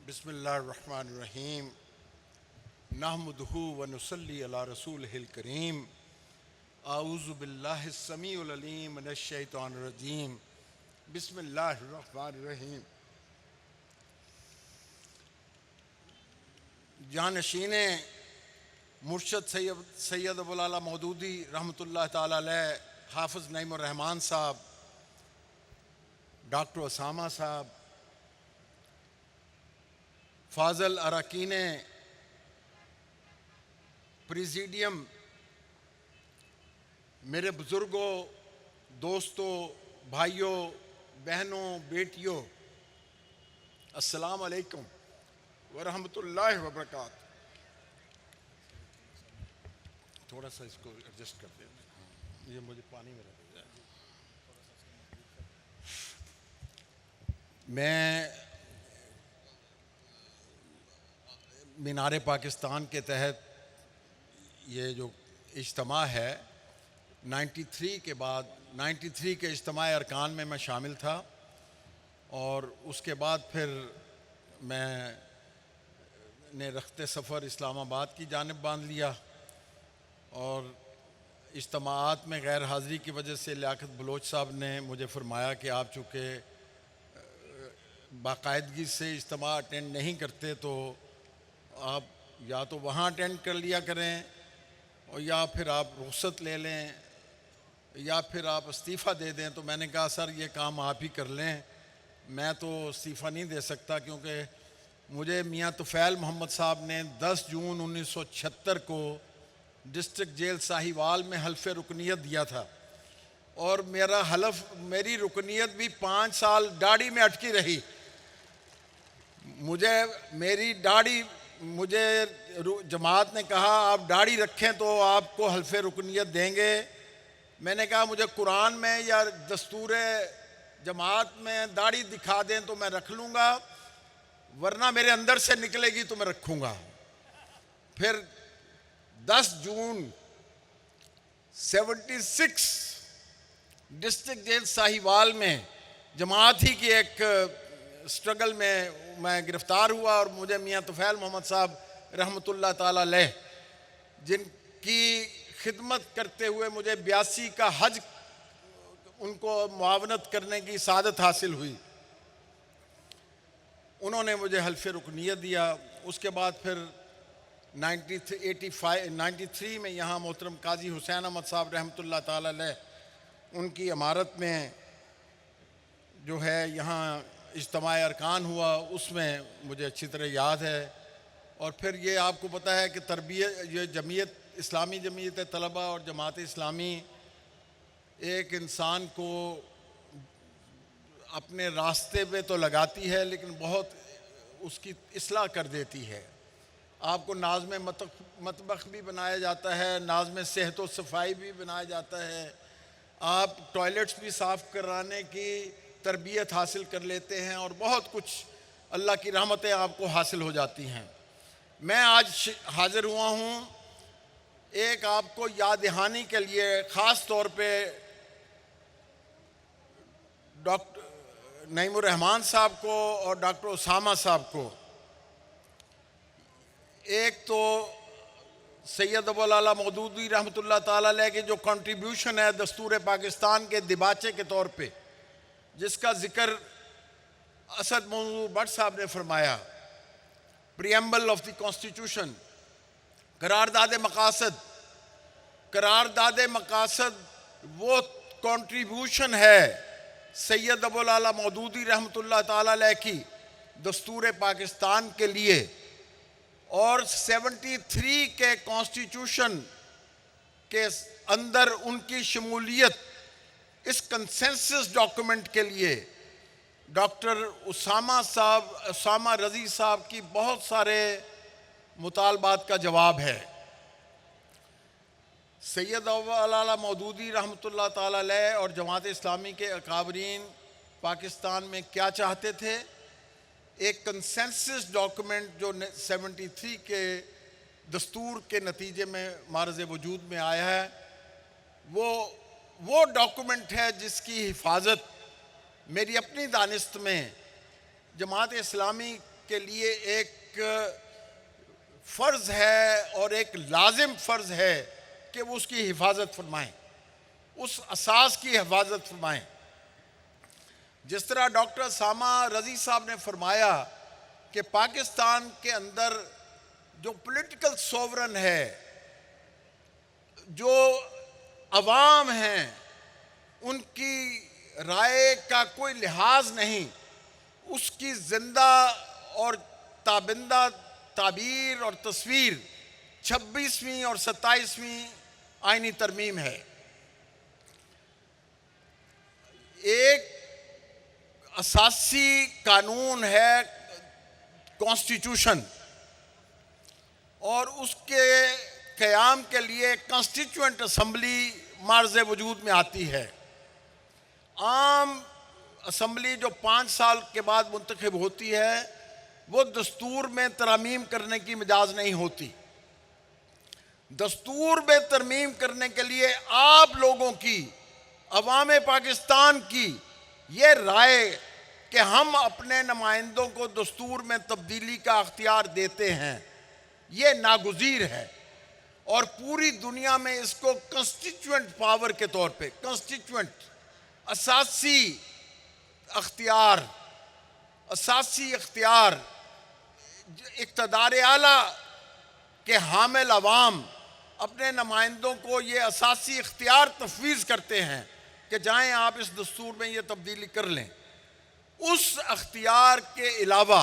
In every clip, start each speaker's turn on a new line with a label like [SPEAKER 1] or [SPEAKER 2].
[SPEAKER 1] बिस्मिल्लाहिर्रहमानिर्रहीम नहमदुहु व नुसल्ली अला रसूलिहिल करीम आऊज़ु बिल्लाहिस समीउल अलीम मिनश शैतानिर रजीम बिस्मिल्लाहिर्रहमानिर्रहीम। जानशीन मुर्शद सैयद अबुल आला मौदूदी रहमतुल्लाह ताला अलैह, हाफ़िज़ नईमुर रहमान साहब, डॉक्टर उसामा साहब, फ़ाज़ल अरकान प्रेसिडियम, मेरे बुज़ुर्गों, दोस्तों, भाइयों, बहनों, बेटियों, अस्सलाम वालेकुम व रहमतुल्लाहि व बरकातहू। थोड़ा सा इसको एडजस्ट कर देना, ये मुझे पानी में रख दिया। मैं मीनार पाकिस्तान के तहत ये जो इज्तिमा है 93 के बाद 93 के इज्तिमा अरकान में मैं शामिल था और उसके बाद फिर मैंने रखते सफ़र इस्लामाबाद की जानिब बांध लिया और इज्तिमात में गैर हाज़िरी की वजह से लियाकत बलोच साहब ने मुझे फरमाया कि आप चूँकि बाकायदगी से इज्तिमा अटेंड नहीं करते तो आप या तो वहाँ अटेंड कर लिया करें और या फिर आप रुख़्सत ले लें या फिर आप इस्तीफ़ा दे दें। तो मैंने कहा सर ये काम आप ही कर लें, मैं तो इस्तीफ़ा नहीं दे सकता, क्योंकि मुझे मियाँ तुफ़ैल मोहम्मद साहब ने 10 जून 1976 को डिस्ट्रिक्ट जेल साहिवाल में हल्फ़े रुकनीत दिया था और मेरी रुकनीत भी 5 साल दाढ़ी में अटकी रही। मुझे जमात ने कहा आप दाढ़ी रखें तो आपको हल्फ़े रुकनीत देंगे। मैंने कहा मुझे कुरान में या दस्तूर जमात में दाढ़ी दिखा दें तो मैं रख लूँगा, वरना मेरे अंदर से निकलेगी तो मैं रखूँगा। फिर 10 जून 76 डिस्ट्रिक्ट जेल साहिवाल में जमात ही की एक स्ट्रगल में मैं गिरफ़्तार हुआ और मुझे मियाँ तुफ़ैल मोहम्मद साहब रहमतुल्लाह ताला अलैह, जिनकी खिदमत करते हुए मुझे 82 का हज उनको मुआवनत करने की सादत हासिल हुई, उन्होंने मुझे हल्फ़े रुकनीत दिया। उसके बाद फिर 93 में यहाँ मोहतरम काजी हुसैन अहमद साहब रहमतुल्लाह ताला अलैह उनकी इमारत में जो है यहाँ इज्तिमा अरकान हुआ, उसमें मुझे अच्छी तरह याद है। और फिर ये आपको पता है कि ये जमीयत इस्लामी जमीयत तलबा और जमात इस्लामी एक इंसान को अपने रास्ते पे तो लगाती है लेकिन बहुत उसकी इस्लाह कर देती है। आपको नाज़्म मतबख भी बनाया जाता है, नाज़्म सेहत व सफाई भी बनाया जाता है, आप टॉयलेट्स भी साफ़ कराने की तरबियत हासिल कर लेते हैं और बहुत कुछ अल्लाह की रहमतें आपको हासिल हो जाती हैं। मैं आज हाज़िर हुआ हूँ एक आपको याद दहानी के लिए, ख़ास तौर पे डॉक्टर नईमुर रहमान साहब को और डॉक्टर उसामा साहब को। एक तो सैयद अबुल आला मौदूदी रहमतुल्लाह ताला अलैह की जो कंट्रीब्यूशन है दस्तूर पाकिस्तान के दिबाचे के तौर पे, जिसका जिक्र असद मंजूर भट्ट साहब ने फरमाया, प्रीएम्बल ऑफ द कॉन्स्टिट्यूशन, करारदाद मकासद वो कंट्रीब्यूशन है सैयद अबुल आला मौदूदी रहमतुल्लाह ताला अलैह की दस्तूर पाकिस्तान के लिए और 73 के कॉन्स्टिट्यूशन के अंदर उनकी शमूलियत इस कंसेंसस डॉक्यूमेंट के लिए डॉक्टर उसामा रज़ी साहब की बहुत सारे मुतालबात का जवाब है। सैयद अबुल आला मौदूदी रहमतुल्लाह ताला अलैह और जमात इस्लामी के अकाबरीन पाकिस्तान में क्या चाहते थे, एक कंसेंसस डॉक्यूमेंट जो 73 के दस्तूर के नतीजे में मारज़ वजूद में आया है, वो डॉक्यूमेंट है जिसकी हिफाजत मेरी अपनी दानिस्त में जमात इस्लामी के लिए एक फ़र्ज़ है और एक लाजिम फ़र्ज़ है कि वो उसकी हिफाजत फरमाएँ, उस असास की हिफाजत फरमाएँ। जिस तरह डॉक्टर सामा रज़ी साहब ने फरमाया कि पाकिस्तान के अंदर जो पॉलिटिकल सोवरन है, जो अवाम हैं, उनकी राय का कोई लिहाज नहीं, उसकी जिंदा और ताबिंदा ताबीर और तस्वीर 26वीं और 27वीं आईनी तरमीम है। एक असासी कानून है कॉन्स्टिट्यूशन, और उसके क़याम के लिए कॉन्स्टिट्यूएंट असम्बली मार्ज़ वजूद में आती है। आम असम्बली जो 5 साल के बाद मुंतखब होती है, वो दस्तूर में तरमीम करने की मिजाज नहीं होती। दस्तूर में तरमीम करने के लिए आप लोगों की, अवाम पाकिस्तान की ये राय कि हम अपने नुमाइंदों को दस्तूर में तब्दीली का अख्तियार देते हैं, ये नागुज़ीर है। और पूरी दुनिया में इसको कॉन्स्टिट्यूएंट पावर के तौर पे, कॉन्स्टिट्यूएंट असासी अख्तियार, असासी अख्तियार इक़्तिदार आला के हामिल अवाम अपने नुमाइंदों को ये असासी इख्तियार तफवीज़ करते हैं कि जाएं आप इस दस्तूर में ये तब्दीली कर लें। उस अख्तियार के अलावा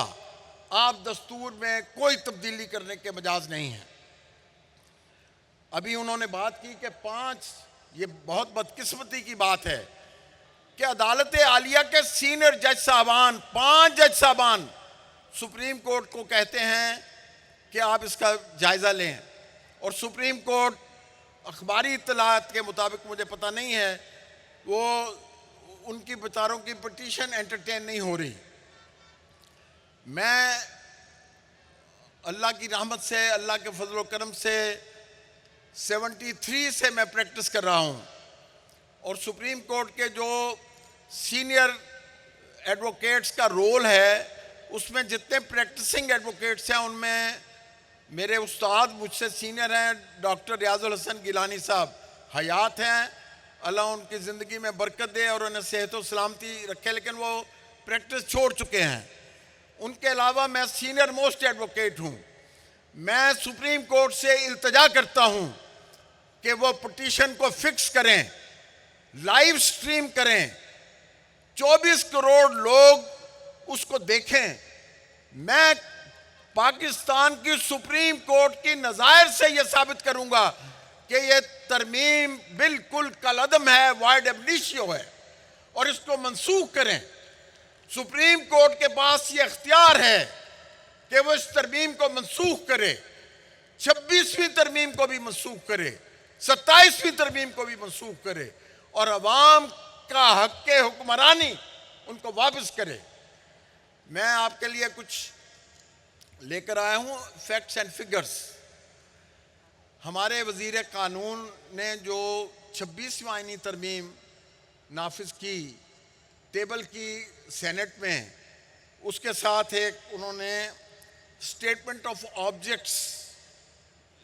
[SPEAKER 1] आप दस्तूर में कोई तब्दीली करने के मजाज नहीं हैं। अभी उन्होंने बात की कि 5, ये बहुत बदकिस्मती की बात है कि अदालत आलिया के सीनियर जज साहबान, 5 जज साहबान सुप्रीम कोर्ट को कहते हैं कि आप इसका जायज़ा लें, और सुप्रीम कोर्ट अखबारी इत्तलात के मुताबिक, मुझे पता नहीं है, वो उनकी बेचारों की पिटीशन एंटरटेन नहीं हो रही। मैं अल्लाह की रहमत से, अल्लाह के फजल व करम से 73 से मैं प्रैक्टिस कर रहा हूँ, और सुप्रीम कोर्ट के जो सीनियर एडवोकेट्स का रोल है, उसमें जितने प्रैक्टिसिंग एडवोकेट्स हैं उनमें मेरे उस्ताद मुझसे सीनियर हैं, डॉक्टर रियाजुल हसन गिलानी साहब हयात हैं, अल्लाह उनकी ज़िंदगी में बरकत दे और उन्हें सेहत व सलामती रखे, लेकिन वो प्रैक्टिस छोड़ चुके हैं। उनके अलावा मैं सीनियर मोस्ट एडवोकेट हूँ। मैं सुप्रीम कोर्ट से इल्तजा करता हूँ कि वो पिटीशन को फिक्स करें, लाइव स्ट्रीम करें, 24 करोड़ लोग उसको देखें। मैं पाकिस्तान की सुप्रीम कोर्ट की नज़ायर से यह साबित करूंगा कि यह तरमीम बिल्कुल कलअदम है, वाइड एबनिशियो है, और इसको मनसूख करें। सुप्रीम कोर्ट के पास ये अख्तियार है कि वो इस तरमीम को मनसूख करे, 26वीं तरमीम को भी मनसूख करे, 27वीं तरमीम को भी मनसूख करे, और अवाम का हक के हुक्मरानी उनको वापस करे। मैं आपके लिए कुछ लेकर आया हूँ, फैक्ट्स एंड फिगर्स। हमारे वज़ीर कानून ने जो 26वीं आईनी तरमीम नाफिज की, टेबल की सेनेट में, उसके साथ एक उन्होंने स्टेटमेंट ऑफ ऑब्जेक्ट्स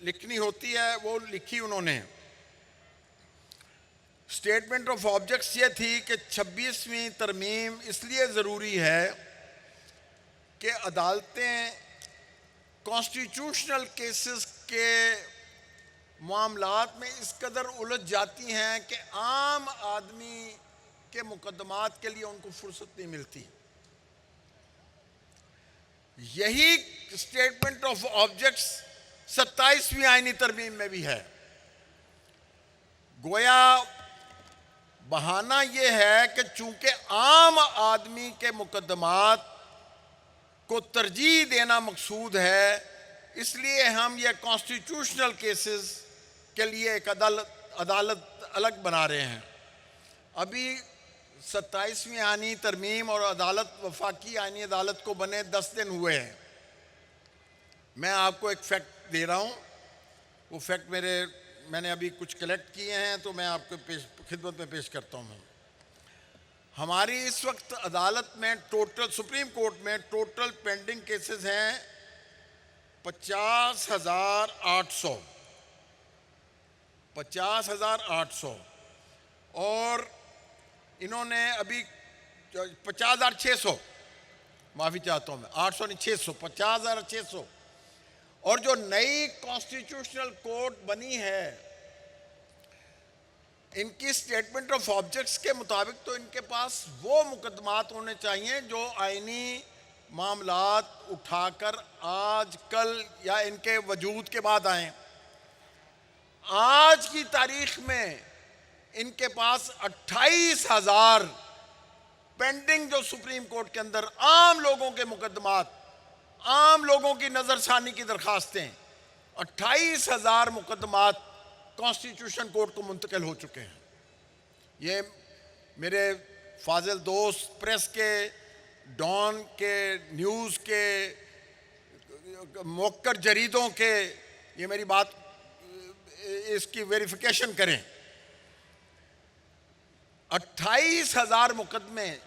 [SPEAKER 1] लिखनी होती है, वो लिखी उन्होंने। स्टेटमेंट ऑफ ऑब्जेक्ट्स ये थी कि 26वीं तरमीम इसलिए ज़रूरी है कि अदालतें कॉन्स्टिट्यूशनल केसेस के मामलात में इस कदर उलझ जाती हैं कि आम आदमी के मुकदमात के लिए उनको फुर्सत नहीं मिलती। यही स्टेटमेंट ऑफ ऑब्जेक्ट्स 27वीं आईनी तरमीम में भी है। गोया बहाना यह है कि चूंकि आम आदमी के मुकदमात को तरजीह देना मकसूद है, इसलिए हम ये कॉन्स्टिट्यूशनल केसेस के लिए एक अदालत अलग बना रहे हैं। अभी 27वीं आईनी तरमीम और अदालत, वफाकी आईनी अदालत को बने 10 दिन हुए हैं। मैं आपको एक फैक्ट दे रहा हूँ, वो फैक्ट मैंने अभी कुछ कलेक्ट किए हैं, तो मैं आपको खिदमत में पेश करता हूँ। हमारी इस वक्त अदालत में टोटल, सुप्रीम कोर्ट में टोटल पेंडिंग केसेस हैं 50,800, 50,800। और इन्होंने अभी 50,600, माफ़ी चाहता हूँ मैं, 800 नहीं 600, 50,600। और जो नई कॉन्स्टिट्यूशनल कोर्ट बनी है, इनकी स्टेटमेंट ऑफ ऑब्जेक्ट्स के मुताबिक तो इनके पास वो मुकदमात होने चाहिए जो आईनी मामलात उठाकर आज कल या इनके वजूद के बाद आए। आज की तारीख में इनके पास 28,000 पेंडिंग जो सुप्रीम कोर्ट के अंदर आम लोगों के मुकदमात, आम लोगों की नजरसानी की दरखास्तें, 28,000 मुकदमात कॉन्स्टिट्यूशन कोर्ट को मुंतकिल हो चुके हैं। ये मेरे फाजिल दोस्त प्रेस के, डॉन के, न्यूज़ के, मोक्कर जरीदों के, ये मेरी बात, इसकी वेरिफिकेशन करें। 28,000 मुकदमे,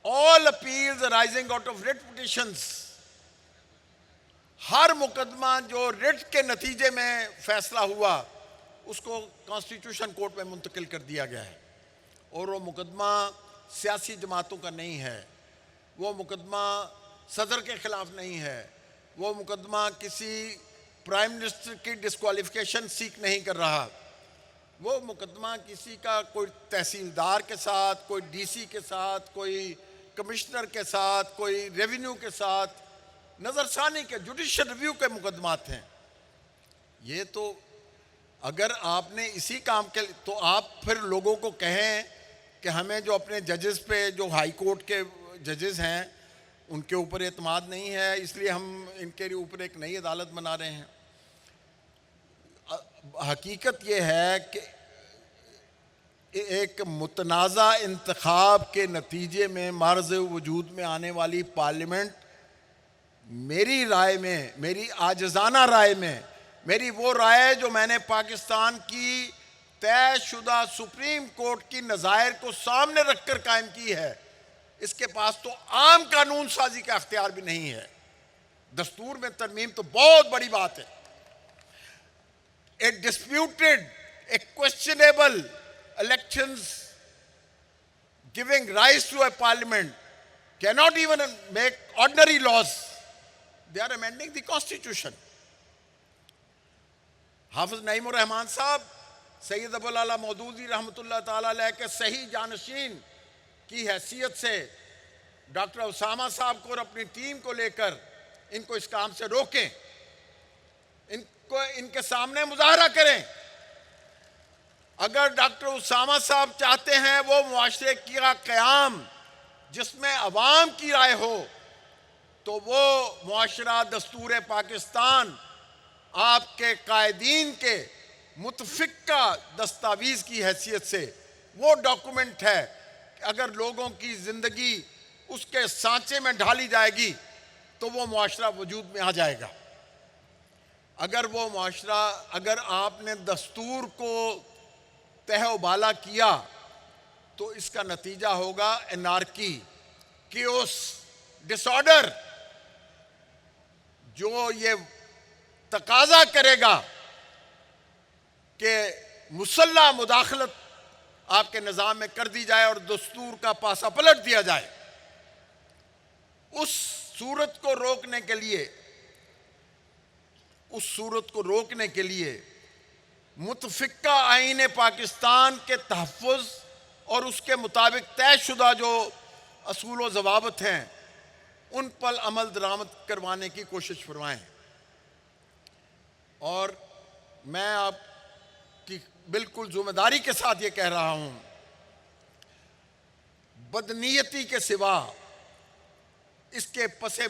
[SPEAKER 1] all appeals rising out of writ petitions. हर मुकदमा जो रिट के नतीजे में फैसला हुआ उसको कॉन्स्टिट्यूशन कोर्ट में मुंतकिल कर दिया गया है। और वो मुकदमा सियासी जमातों का नहीं है, वो मुकदमा सदर के ख़िलाफ़ नहीं है, वो मुकदमा किसी प्राइम मिनिस्टर की डिस्क्वालिफिकेशन सीख नहीं कर रहा, वो मुकदमा किसी का कोई तहसीलदार के साथ, कोई डीसी के साथ, कोई कमिश्नर के साथ, कोई रेवेन्यू के साथ नज़रसानी के, जुडिशल रिव्यू के मुकदमात हैं। ये तो अगर आपने इसी काम के, तो आप फिर लोगों को कहें कि हमें जो अपने जजेस पे, जो हाई कोर्ट के जजेस हैं उनके ऊपर एतमाद नहीं है, इसलिए हम इनके ऊपर एक नई अदालत बना रहे हैं। हकीकत ये है कि एक मुतनाज़ा इंतखाब के नतीजे में मर्ज़ वजूद में आने वाली पार्लियामेंट, मेरी राय में, मेरी आजिज़ाना राय में, मेरी वो राय जो मैंने पाकिस्तान की तयशुदा सुप्रीम कोर्ट की नज़ायर को सामने रखकर कायम की है, इसके पास तो आम कानून साजी का अख्तियार भी नहीं है। दस्तूर में तरमीम तो बहुत बड़ी बात है। ए disputed, A questionable elections giving rise to a parliament cannot even make ordinary laws. They are amending the constitution. हाफिज नईमुर रहमान साहब सैयद अबुल आला मौदूदी रहमतुल्लाह ताला अलैह के सही जानशीन की हैसियत से डॉक्टर उसामा साहब को और अपनी टीम को लेकर इनको इस काम से रोकें, इनको इनके सामने मुजाहरा करें। अगर डॉक्टर उसामा साहब चाहते हैं वो मुआशरे का क़याम जिसमें अवाम की राय हो, तो वो मुआशरा दस्तूर पाकिस्तान आपके कायदीन के मुतफ़िक़ा दस्तावीज़ की हैसियत से वो डॉक्यूमेंट है कि अगर लोगों की ज़िंदगी उसके सांचे में ढाली जाएगी तो वो मुआशरा वजूद में आ जाएगा। अगर वो मुआशरा, अगर आपने दस्तूर को तहबाला किया तो इसका नतीजा होगा एनार्की, केओस, डिसऑर्डर, जो ये तकाजा करेगा कि मुसल्ला मुदाखलत आपके निज़ाम में कर दी जाए और दस्तूर का पासा पलट दिया जाए। उस सूरत को रोकने के लिए, उस सूरत को रोकने के लिए मुतफ़िक़ा आईन पाकिस्तान के तहफ़्फ़ुज़ और उसके मुताबिक तयशुदा जो असूल व ज़वाबित हैं उन पर अमल दरामद करवाने की कोशिश फरमाएँ। और मैं आपकी बिल्कुल ज़िम्मेदारी के साथ ये कह रहा हूँ, बदनीयती के सिवा इसके पसे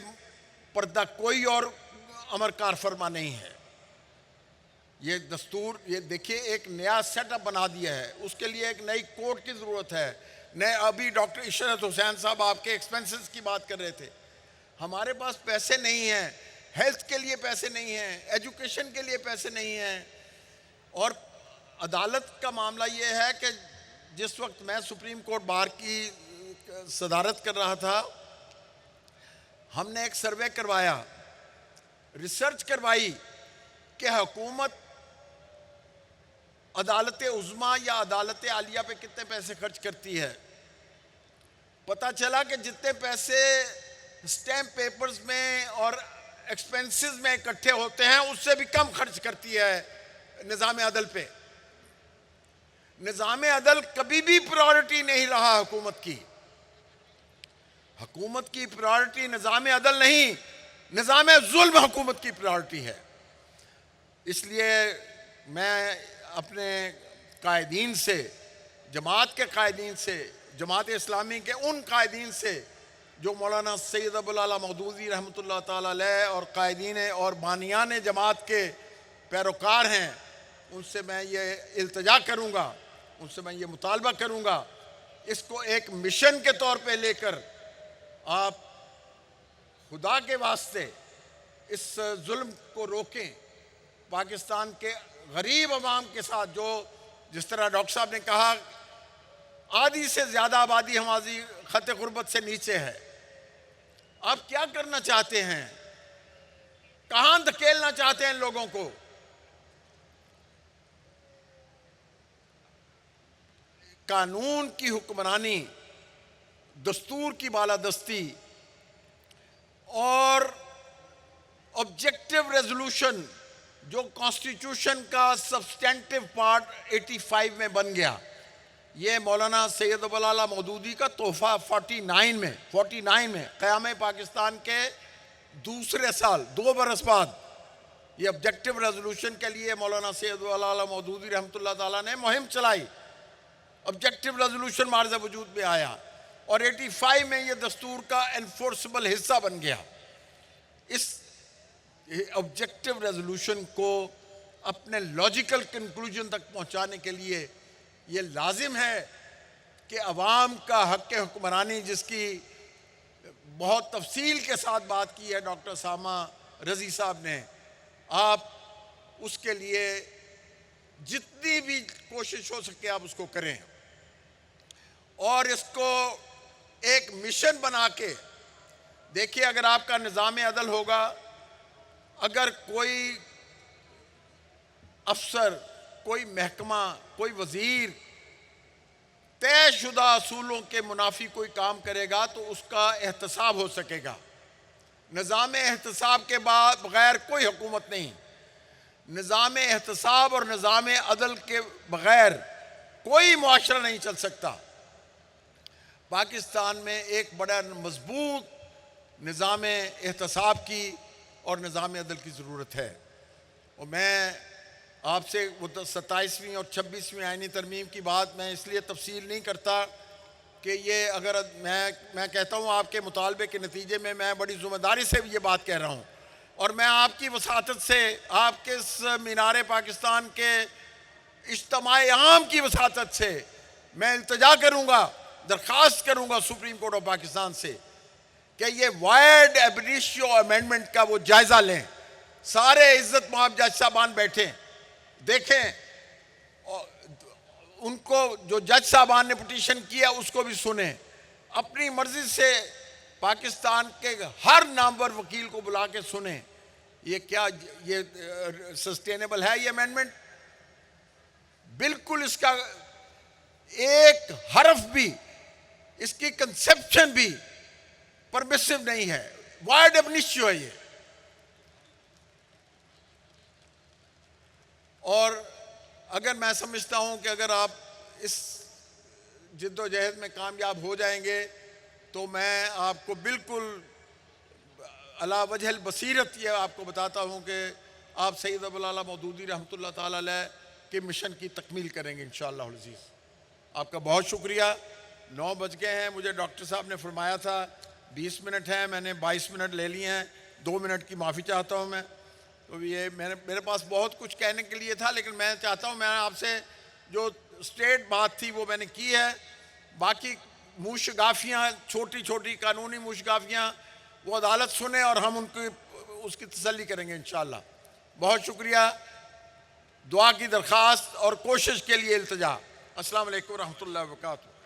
[SPEAKER 1] पर्दा कोई और अमर कार फरमा नहीं है। ये दस्तूर, ये देखिए एक नया सेटअप बना दिया है, उसके लिए एक नई कोर्ट की ज़रूरत है। नए, अभी डॉक्टर इशरत हुसैन साहब आपके एक्सपेंसेस की बात कर रहे थे, हमारे पास पैसे नहीं हैं, हेल्थ के लिए पैसे नहीं हैं, एजुकेशन के लिए पैसे नहीं हैं। और अदालत का मामला ये है कि जिस वक्त मैं सुप्रीम कोर्ट बार की सदारत कर रहा था, हमने एक सर्वे करवाया, रिसर्च करवाई कि हुकूमत अदालत उज़्मा या अदालत आलिया पे कितने पैसे खर्च करती है। पता चला कि जितने पैसे स्टैम्प पेपर्स में और एक्सपेंसेस में इकट्ठे होते हैं उससे भी कम खर्च करती है निज़ाम अदल पे। निज़ाम अदल कभी भी प्रायोरिटी नहीं रहा हुकूमत की। हुकूमत की प्रायोरिटी निज़ाम अदल नहीं, निज़ाम जुल्म हुकूमत की प्रायोरिटी है। इसलिए मैं अपने कायदीन से, जमात के कायदीन से, जमात इस्लामी के उन कायदीन से जो मौलाना सैयद अबुल आला मौदूदी रहमतुल्लाह ताला अलैह और कायदीन और बानियान जमात के पैरोकार हैं, उनसे मैं ये इल्तिजा करूँगा, उनसे मैं ये मुतालबा करूँगा, इसको एक मिशन के तौर पे लेकर आप खुदा के वास्ते इस जुल्म को रोकें। पाकिस्तान के गरीब अवाम के साथ जो, जिस तरह डॉक्टर साहब ने कहा, आधी से ज़्यादा आबादी हमारी खत गुर्बत से नीचे है। आप क्या करना चाहते हैं? कहाँ धकेलना चाहते हैं लोगों को? कानून की हुक्मरानी, दस्तूर की बालादस्ती और ऑब्जेक्टिव रेजोल्यूशन जो कॉन्स्टिट्यूशन का सब्सटेंटिव पार्ट 85 में बन गया, ये मौलाना सैयद अबुल आला मौदूदी का तोहफा 49 में क़याम पाकिस्तान के दूसरे साल 2 बरस बाद ये ऑब्जेक्टिव रेजोल्यूशन के लिए मौलाना सैयद अबुल आला मौदूदी रहमतुल्लाह ताला ने मुहिम चलाई। ऑब्जेक्टिव रेजोल्यूशन मार्ज़ वजूद में आया और 85 में ये दस्तूर का एनफोर्सेबल हिस्सा बन गया। इस ऑब्जेक्टिव रेजोल्यूशन को अपने लॉजिकल कंक्लूजन तक पहुंचाने के लिए ये लाजिम है कि अवाम का हक़ हुक्मरानी, जिसकी बहुत तफसील के साथ बात की है डॉक्टर सामा रज़ी साहब ने, आप उसके लिए जितनी भी कोशिश हो सके आप उसको करें और इसको एक मिशन बना के देखिए। अगर आपका निज़ाम अदल होगा, अगर कोई अफसर, कोई महकमा, कोई वज़ीर तयशुदा असूलों के मुनाफी कोई काम करेगा तो उसका एहतसाब हो सकेगा। निज़ाम एहतसाब के बाद बग़ैर कोई हुकूमत नहीं। निज़ाम एहतसाब और निज़ाम अदल के बग़ैर कोई मुआशरा नहीं चल सकता। पाकिस्तान में एक बड़ा मजबूत निज़ाम एहतसाब की और निज़ाम अदल की ज़रूरत है। और मैं आपसे वो 27वीं और 26वीं आईनी तरमीम की बात मैं इसलिए तफसील नहीं करता कि ये, अगर मैं कहता हूँ आपके मुतालबे के नतीजे में मैं बड़ी ज़िम्मेदारी से ये बात कह रहा हूँ और मैं आपकी वसातत से, आपके इस मीनार पाकिस्तान के इज्तिमाए आम की वसातत से मैं इल्तिजा करूँगा, दरख्वास्त करूँगा सुप्रीम कोर्ट ऑफ पाकिस्तान से कि ये वाइड एब इनिशियो अमेंडमेंट का वो जायज़ा लें। सारे इज़्ज़त माब जज साहबान बैठें, देखें उनको, जो जज साहबान ने पिटीशन किया उसको भी सुने, अपनी मर्जी से पाकिस्तान के हर नामवर वकील को बुला के सुने ये क्या, ये सस्टेनेबल है ये अमेंडमेंट? बिल्कुल इसका एक हरफ भी, इसकी कंसेप्शन भी परमिसिव नहीं है, वाइड एब इनिशियो है ये। और अगर मैं समझता हूं कि अगर आप इस जिद्दोजहद में कामयाब हो जाएंगे तो मैं आपको बिल्कुल अला वजहल बसीरत ये आपको बताता हूं कि आप सैयद अबुल आला मौदूदी रहमतुल्लाह ताला अलैह के मिशन की तकमील करेंगे इंशाअल्लाह अज़ीज़। आपका बहुत शुक्रिया। 9 बज गए हैं, मुझे डॉक्टर साहब ने फरमाया था 20 मिनट हैं, मैंने 22 मिनट ले लिए हैं। 2 मिनट की माफ़ी चाहता हूँ मैं। तो ये मेरे पास बहुत कुछ कहने के लिए था, लेकिन मैं चाहता हूँ, मैं आपसे जो स्ट्रेट बात थी वो मैंने की है। बाकी मूशगाफियाँ, छोटी छोटी कानूनी मूशगाफियाँ, वो अदालत सुने और हम उनकी उसकी तसल्ली करेंगे इंशाअल्लाह। बहुत शुक्रिया। दुआ की दरख्वास्त और कोशिश के लिए इल्तिजा। अस्सलाम वालेकुम रहमतुल्लाहि व बरकातहू।